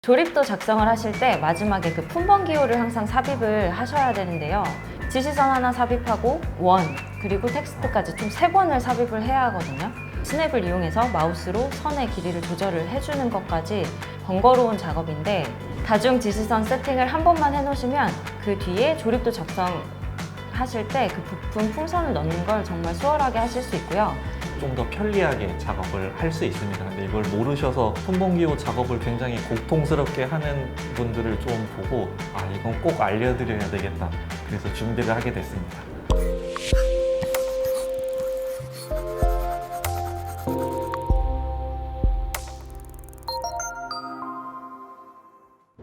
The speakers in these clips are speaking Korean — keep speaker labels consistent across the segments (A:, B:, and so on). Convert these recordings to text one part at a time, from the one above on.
A: 조립도 작성을 하실 때 마지막에 그 품번 기호를 항상 삽입을 하셔야 되는데요. 지시선 하나 삽입하고 원, 그리고 텍스트까지 총 3번을 삽입을 해야 하거든요. 스냅을 이용해서 마우스로 선의 길이를 조절을 해주는 것까지 번거로운 작업인데, 다중 지시선 세팅을 한 번만 해놓으시면 그 뒤에 조립도 작성하실 때 그 부품 풍선을 넣는 걸 정말 수월하게 하실 수 있고요.
B: 좀 더 편리하게 작업을 할 수 있습니다. 근데 이걸 모르셔서 품번기호 작업을 굉장히 고통스럽게 하는 분들을 좀 보고 이건 꼭 알려드려야 되겠다. 그래서 준비를 하게 됐습니다.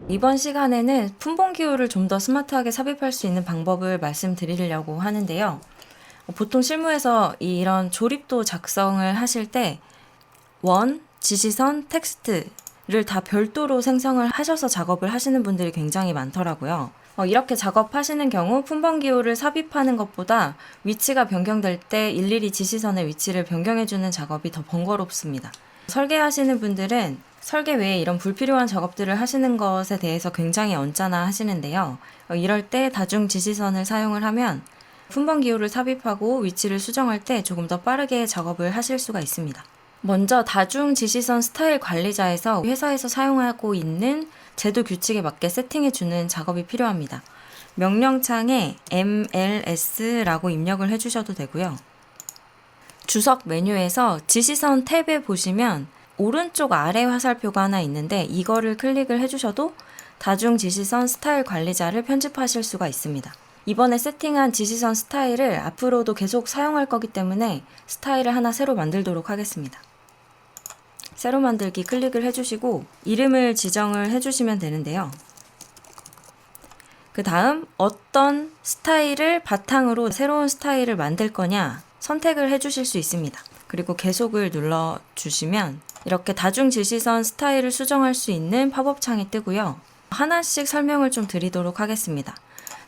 A: 이번 시간에는 품번 기호를 좀 더 스마트하게 삽입할 수 있는 방법을 말씀드리려고 하는데요. 보통 실무에서 이런 조립도 작성을 하실 때 원, 지시선, 텍스트를 다 별도로 생성을 하셔서 작업을 하시는 분들이 굉장히 많더라고요. 이렇게 작업하시는 경우 품번 기호를 삽입하는 것보다 위치가 변경될 때 일일이 지시선의 위치를 변경해주는 작업이 더 번거롭습니다. 설계하시는 분들은 설계 외에 이런 불필요한 작업들을 하시는 것에 대해서 굉장히 언짢아 하시는데요. 이럴 때 다중 지시선을 사용을 하면 품번 기호를 삽입하고 위치를 수정할 때 조금 더 빠르게 작업을 하실 수가 있습니다. 먼저 다중 지시선 스타일 관리자에서 회사에서 사용하고 있는 제도 규칙에 맞게 세팅해주는 작업이 필요합니다. 명령창에 MLS라고 입력을 해주셔도 되고요. 주석 메뉴에서 지시선 탭에 보시면 오른쪽 아래 화살표가 하나 있는데 이거를 클릭을 해주셔도 다중 지시선 스타일 관리자를 편집하실 수가 있습니다. 이번에 세팅한 지시선 스타일을 앞으로도 계속 사용할 거기 때문에 스타일을 하나 새로 만들도록 하겠습니다. 새로 만들기 클릭을 해주시고 이름을 지정을 해주시면 되는데요. 그 다음 어떤 스타일을 바탕으로 새로운 스타일을 만들 거냐 선택을 해주실 수 있습니다. 그리고 계속을 눌러주시면 이렇게 다중 지시선 스타일을 수정할 수 있는 팝업 창이 뜨고요. 하나씩 설명을 좀 드리도록 하겠습니다.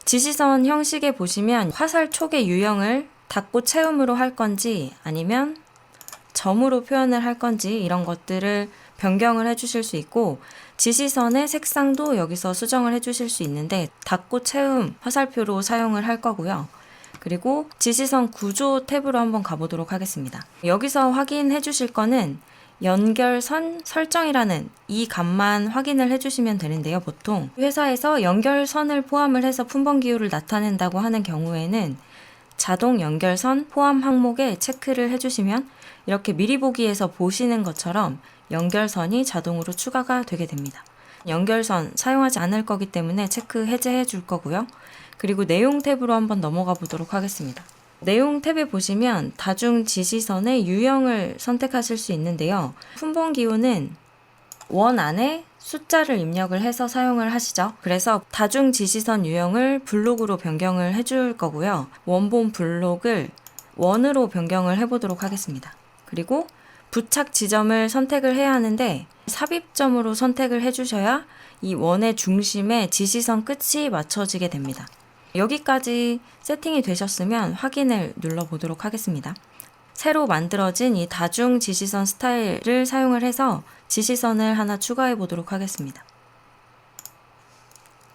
A: 지시선 형식에 보시면 화살 촉의 유형을 닫고 채움으로 할 건지 아니면 점으로 표현을 할 건지 이런 것들을 변경을 해주실 수 있고 지시선의 색상도 여기서 수정을 해주실 수 있는데 닫고 채움 화살표로 사용을 할 거고요. 그리고 지시선 구조 탭으로 한번 가보도록 하겠습니다. 여기서 확인해 주실 거는 연결선 설정이라는 이 값만 확인을 해주시면 되는데요. 보통 회사에서 연결선을 포함을 해서 품번 기호를 나타낸다고 하는 경우에는 자동 연결선 포함 항목에 체크를 해주시면 이렇게 미리 보기에서 보시는 것처럼 연결선이 자동으로 추가가 되게 됩니다. 연결선 사용하지 않을 거기 때문에 체크 해제해 줄 거고요. 그리고 내용 탭으로 한번 넘어가 보도록 하겠습니다. 내용 탭에 보시면 다중 지시선의 유형을 선택하실 수 있는데요. 품번 기호는 원 안에 숫자를 입력을 해서 사용을 하시죠. 그래서 다중 지시선 유형을 블록으로 변경을 해줄 거고요. 원본 블록을 원으로 변경을 해보도록 하겠습니다. 그리고 부착 지점을 선택을 해야 하는데 삽입점으로 선택을 해주셔야 이 원의 중심에 지시선 끝이 맞춰지게 됩니다. 여기까지 세팅이 되셨으면 확인을 눌러보도록 하겠습니다. 새로 만들어진 이 다중 지시선 스타일을 사용을 해서 지시선을 하나 추가해 보도록 하겠습니다.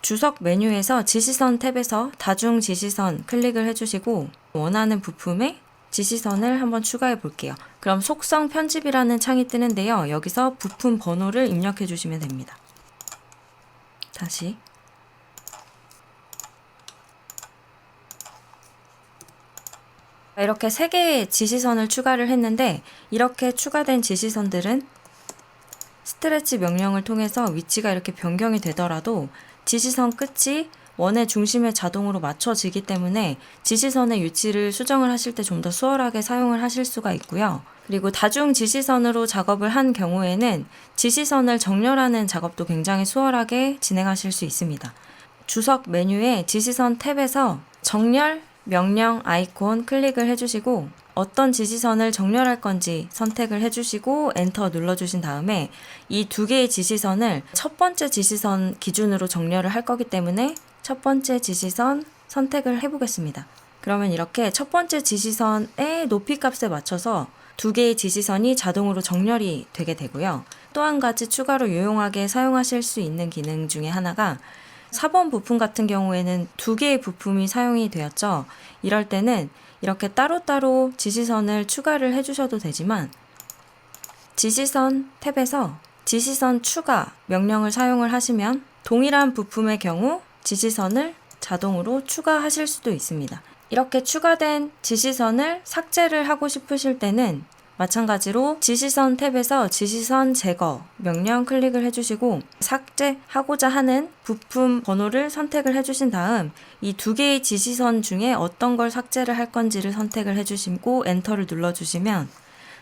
A: 주석 메뉴에서 지시선 탭에서 다중 지시선 클릭을 해주시고 원하는 부품에 지시선을 한번 추가해 볼게요. 그럼 속성 편집이라는 창이 뜨는데요. 여기서 부품 번호를 입력해 주시면 됩니다. 다시 이렇게 3개의 지시선을 추가를 했는데 이렇게 추가된 지시선들은 스트레치 명령을 통해서 위치가 이렇게 변경이 되더라도 지시선 끝이 원의 중심에 자동으로 맞춰지기 때문에 지시선의 위치를 수정을 하실 때 좀 더 수월하게 사용을 하실 수가 있고요. 그리고 다중 지시선으로 작업을 한 경우에는 지시선을 정렬하는 작업도 굉장히 수월하게 진행하실 수 있습니다. 주석 메뉴의 지시선 탭에서 정렬 명령 아이콘 클릭을 해주시고 어떤 지시선을 정렬할 건지 선택을 해주시고 엔터 눌러주신 다음에 이 2개의 지시선을 첫 번째 지시선 기준으로 정렬을 할 거기 때문에 첫 번째 지시선 선택을 해보겠습니다. 그러면 이렇게 첫 번째 지시선의 높이 값에 맞춰서 2개의 지시선이 자동으로 정렬이 되게 되고요. 또 한 가지 추가로 유용하게 사용하실 수 있는 기능 중에 하나가 4번 부품 같은 경우에는 2개의 부품이 사용이 되었죠. 이럴 때는 이렇게 따로따로 지시선을 추가를 해주셔도 되지만 지시선 탭에서 지시선 추가 명령을 사용을 하시면 동일한 부품의 경우 지시선을 자동으로 추가하실 수도 있습니다. 이렇게 추가된 지시선을 삭제를 하고 싶으실 때는 마찬가지로 지시선 탭에서 지시선 제거 명령 클릭을 해주시고 삭제하고자 하는 부품 번호를 선택을 해주신 다음 이 2개의 지시선 중에 어떤 걸 삭제를 할 건지를 선택을 해주시고 엔터를 눌러주시면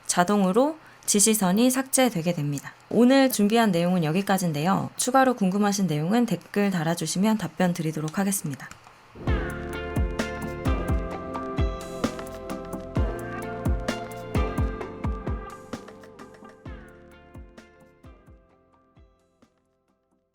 A: 자동으로 지시선이 삭제되게 됩니다. 오늘 준비한 내용은 여기까지인데요. 추가로 궁금하신 내용은 댓글 달아주시면 답변 드리도록 하겠습니다.